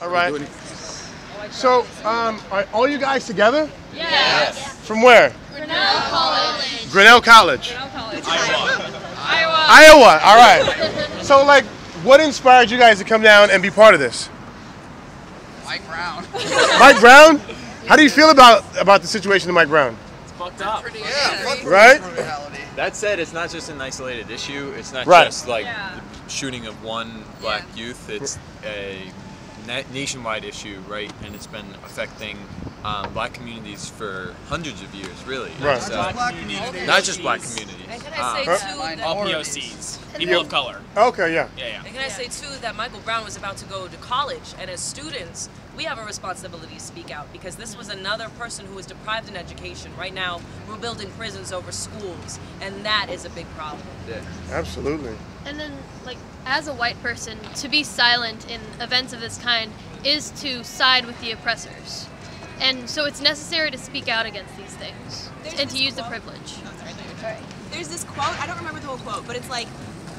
All right. So, are all you guys together? Yes. From where? Grinnell College. Grinnell College. Grinnell College. Iowa. All right. So, like, what inspired you guys to come down and be part of this? Mike Brown. Mike Brown? How do you feel about the situation of Mike Brown? It's fucked up. Yeah, right? Brutality. That said, it's not just an isolated issue. It's not Right. just like the shooting of one black youth. It's a nationwide issue, right? And it's been affecting black communities for hundreds of years, really. Right. It's, Not just black communities. And can I say too that All POCs, people of color. Okay, yeah. And can I say too that Michael Brown was about to go to college, and as students, we have a responsibility to speak out because this was another person who was deprived in education. Right now, we're building prisons over schools, and that is a big problem. Yeah. Absolutely. And then, like, as a white person, to be silent in events of this kind is to side with the oppressors. And so it's necessary to speak out against these things and to use the privilege. There's this quote, I don't remember the whole quote, but it's like,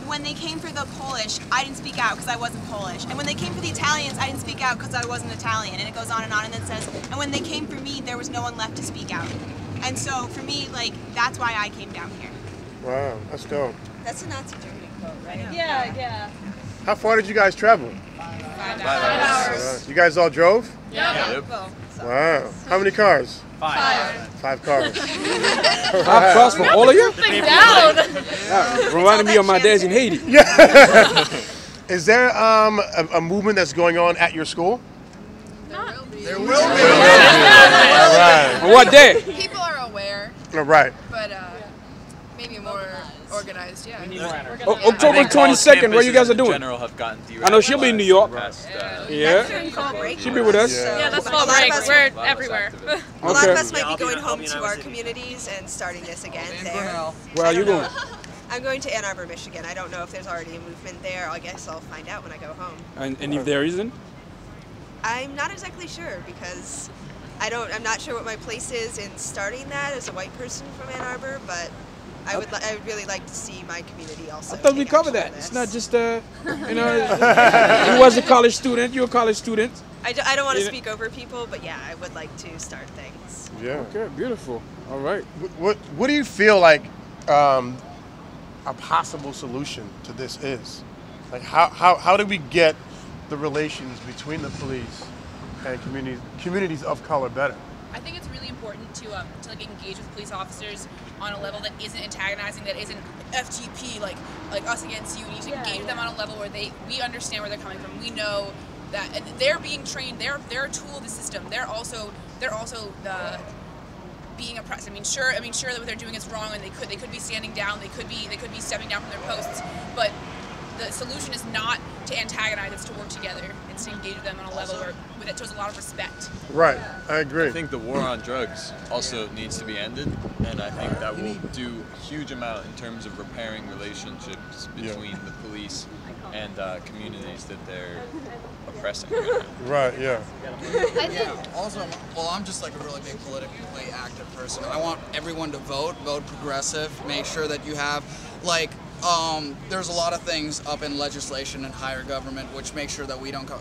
when they came for the Polish, I didn't speak out because I wasn't Polish. And when they came for the Italians, I didn't speak out because I wasn't Italian. And it goes on, and then it says, and when they came for me, there was no one left to speak out. And so for me, like, that's why I came down here. Wow, that's dope. That's a Nazi Germany quote, right? Yeah. How far did you guys travel? 5 hours. You guys all drove? Yep. Wow. How many cars? 5. 5 cars. 5 cars for all of you? Reminding me of my days in Haiti. Yeah. Is there a movement that's going on at your school? There will be. All right. On what day? People are aware, All right. but maybe more organized, yeah. October 22nd, what you guys are doing? General have gotten I know she'll be in New York. That's during fall break. She'll be with us. Yeah. That's fall break. We're everywhere. A lot of Okay. us might be going home to our communities and starting this again there. Where are you going? I'm going to Ann Arbor, Michigan. I don't know if there's already a movement there. I guess I'll find out when I go home. And if there isn't? I'm not exactly sure because I'm not sure what my place is in starting that as a white person from Ann Arbor, but I would really like to see my community also. I thought we take covered action that. on It's this. not just, you was a college student, you're a college student. I don't want to speak over people, but yeah, I would like to start things. Yeah. Okay, beautiful. All right. What do you feel like a possible solution to this is? Like how do we get the relations between the police and communities of color better? I think it's really important to like engage with police officers on a level that isn't antagonizing, that isn't FGP like us against you. We need to engage with them on a level where we understand where they're coming from. We know that and they're being trained. They're a tool of the system. They're also the being oppressed. I mean, sure that what they're doing is wrong, and they could be standing down. They could be stepping down from their posts, but the solution is not to antagonize, it's to work together. It's to engage with them on a level where that shows a lot of respect. Right, I agree. I think the war on drugs also needs to be ended, and I think that will do a huge amount in terms of repairing relationships between the police and communities that they're oppressing. Right, yeah. Also, well, I'm just like a really big politically active person. I want everyone to vote progressive, make sure that you have, like, there's a lot of things up in legislation and higher government which make sure that we don't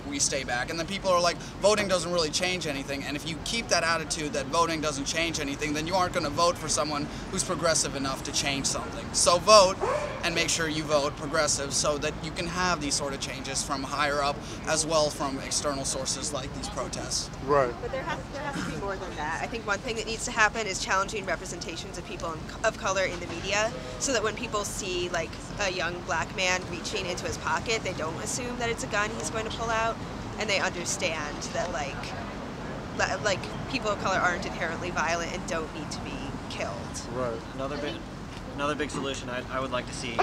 we stay back, and then people are like, voting doesn't really change anything. And if you keep that attitude that voting doesn't change anything, then you aren't going to vote for someone who's progressive enough to change something. So vote, and make sure you vote progressive so that you can have these sort of changes from higher up as well from external sources like these protests. Right. But there has to be more than that. I think one thing that needs to happen is challenging representations of people of color in the media, so that when people see like a young black man reaching into his pocket, they don't assume that it's a gun he's going to pull out, and they understand that like people of color aren't inherently violent and don't need to be killed. Right. Another big solution I would like to see.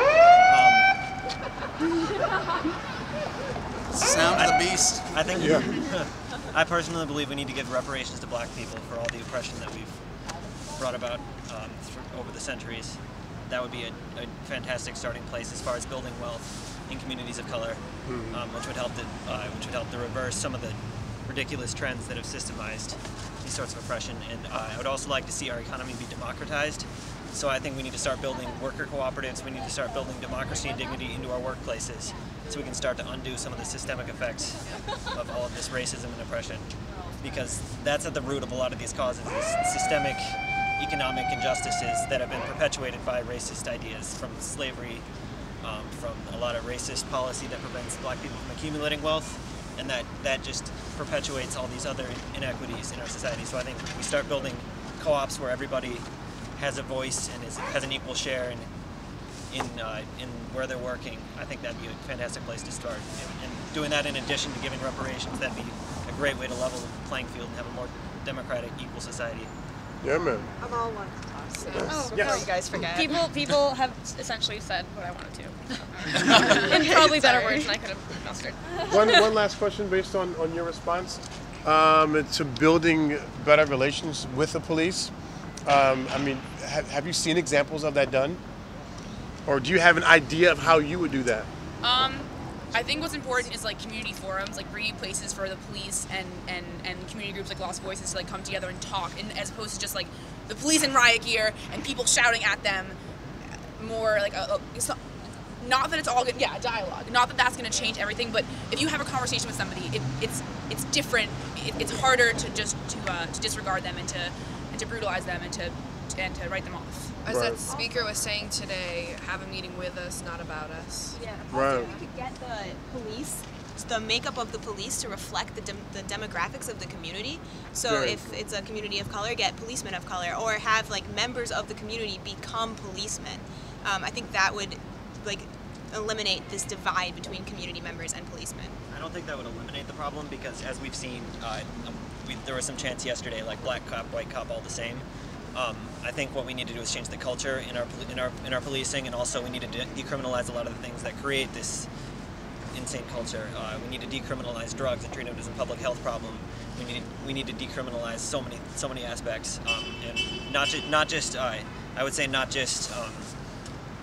Sound of the beast. I think. I personally believe we need to give reparations to black people for all the oppression that we've brought about over the centuries. That would be a fantastic starting place as far as building wealth in communities of color, which would help to reverse some of the ridiculous trends that have systemized these sorts of oppression. And I would also like to see our economy be democratized. So I think we need to start building worker cooperatives. We need to start building democracy and dignity into our workplaces, so we can start to undo some of the systemic effects of all of this endless racism and oppression, because that's at the root of a lot of these causes, is systemic economic injustices that have been perpetuated by racist ideas, from slavery, from a lot of racist policy that prevents black people from accumulating wealth, and that just perpetuates all these other inequities in our society. So I think if we start building co-ops where everybody has a voice and has an equal share in where they're working, I think that'd be a fantastic place to start. And doing that in addition to giving reparations, that'd be a great way to level the playing field and have a more democratic, equal society. Yeah, man. I'm all one. Oh, Before you guys forget. People have essentially said what I wanted to. In probably better words than I could have mustered. One last question based on your response. To building better relations with the police. I mean, have you seen examples of that done? Or do you have an idea of how you would do that? I think what's important is like community forums, like bringing places for the police and community groups like Lost Voices to like come together and talk, and as opposed to just like the police in riot gear and people shouting at them. More like it's not that it's all good, yeah, dialogue. Not that that's going to change everything, but if you have a conversation with somebody, it's different. It's harder to just to disregard them and to brutalize them and to write them off. As that speaker was saying today, have a meeting with us, not about us. Yeah. Right. Also, we could get the police, the makeup of the police to reflect the demographics of the community. So if it's a community of color, get policemen of color, or have like members of the community become policemen. I think that would like eliminate this divide between community members and policemen. I don't think that would eliminate the problem, because as we've seen, there was some chants yesterday, like black cop, white cop, all the same. I think what we need to do is change the culture in our policing, and also we need to decriminalize a lot of the things that create this insane culture. We need to decriminalize drugs and treat it as a public health problem. We need to decriminalize so many aspects, and not just I would say not just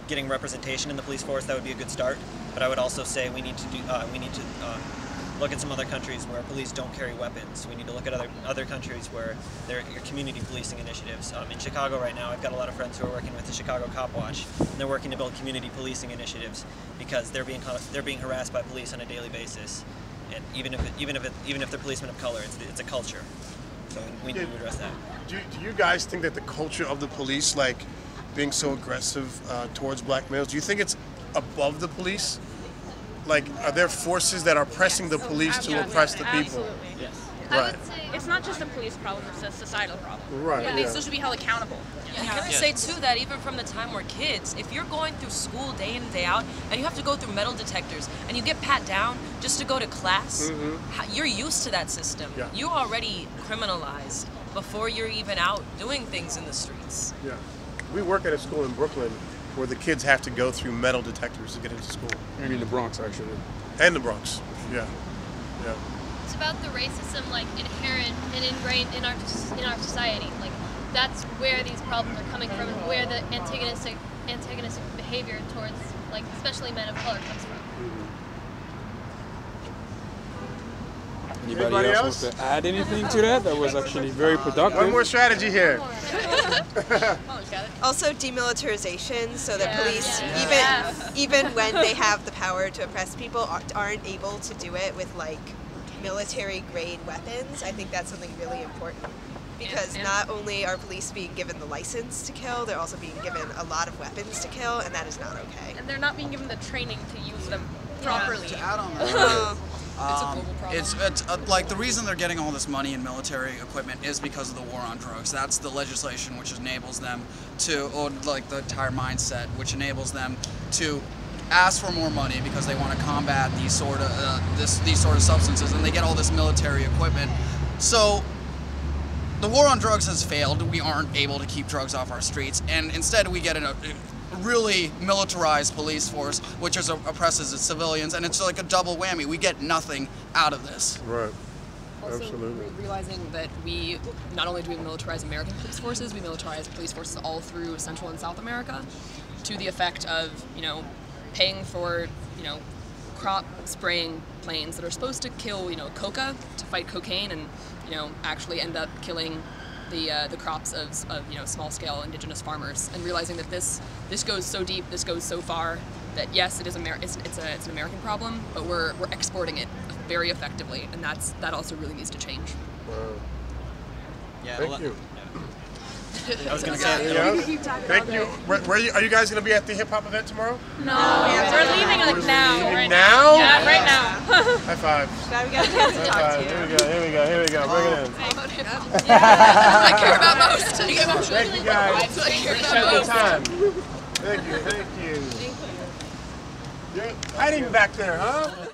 getting representation in the police force. That would be a good start. But I would also say we need to look at some other countries where police don't carry weapons. We need to look at other countries where there are community policing initiatives. In Chicago right now, I've got a lot of friends who are working with the Chicago Cop Watch, and they're working to build community policing initiatives because they're being harassed by police on a daily basis. And even if they're policemen of color, it's a culture. So we need to address that. Do you guys think that the culture of the police, like being so aggressive towards black males, do you think it's above the police? Like, are there forces that are pressing the police to oppress the people? Absolutely. Yes. I would say it's not just a police problem, it's a societal problem. Right. And they still should be held accountable. And can I say too that even from the time we're kids, if you're going through school day in and day out and you have to go through metal detectors and you get pat down just to go to class, you're used to that system. Yeah. You're already criminalized before you're even out doing things in the streets. Yeah. We work at a school in Brooklyn where the kids have to go through metal detectors to get into school. And in the Bronx, actually. And the Bronx. Yeah. Yeah. It's about the racism, like inherent and ingrained in our society. Like that's where these problems are coming from, and where the antagonistic behavior towards, like, especially men of color comes from. Anybody else wants to add anything to that? That was actually very productive. One more strategy here. Also, demilitarization, so that police, even when they have the power to oppress people, aren't able to do it with like military-grade weapons. I think that's something really important, because not only are police being given the license to kill, they're also being given a lot of weapons to kill, and that is not okay. And they're not being given the training to use them properly. To add on that, It's a global problem. It's like the reason they're getting all this money in military equipment is because of the war on drugs. That's the legislation which enables them to, or like the entire mindset which enables them to ask for more money because they want to combat these sort of substances, and they get all this military equipment. So the war on drugs has failed. We aren't able to keep drugs off our streets, and instead we get a really militarized police force, which oppresses its civilians, and it's like a double whammy. We get nothing out of this. Right. Also, Absolutely. realizing that we not only do we militarize American police forces, we militarize police forces all through Central and South America, to the effect of, paying for, crop spraying planes that are supposed to kill, coca to fight cocaine, and, actually end up killing the crops of small-scale indigenous farmers, and realizing that this goes so deep, this goes so far, that yes, it is it's an American problem, but we're exporting it very effectively, and that also really needs to change. Yeah, Thank you. I was going to say. Thank you. Are you guys going to be at the hip hop event tomorrow? No, we're leaving like now. Right now? Yeah, right now. High five. Glad we got a chance to talk to you. Here we go. Here we go. Here we go. Bring it in. I care about most. Thank you guys. I care Appreciate about the most. time. Thank you. Thank you. You're hiding back there, huh?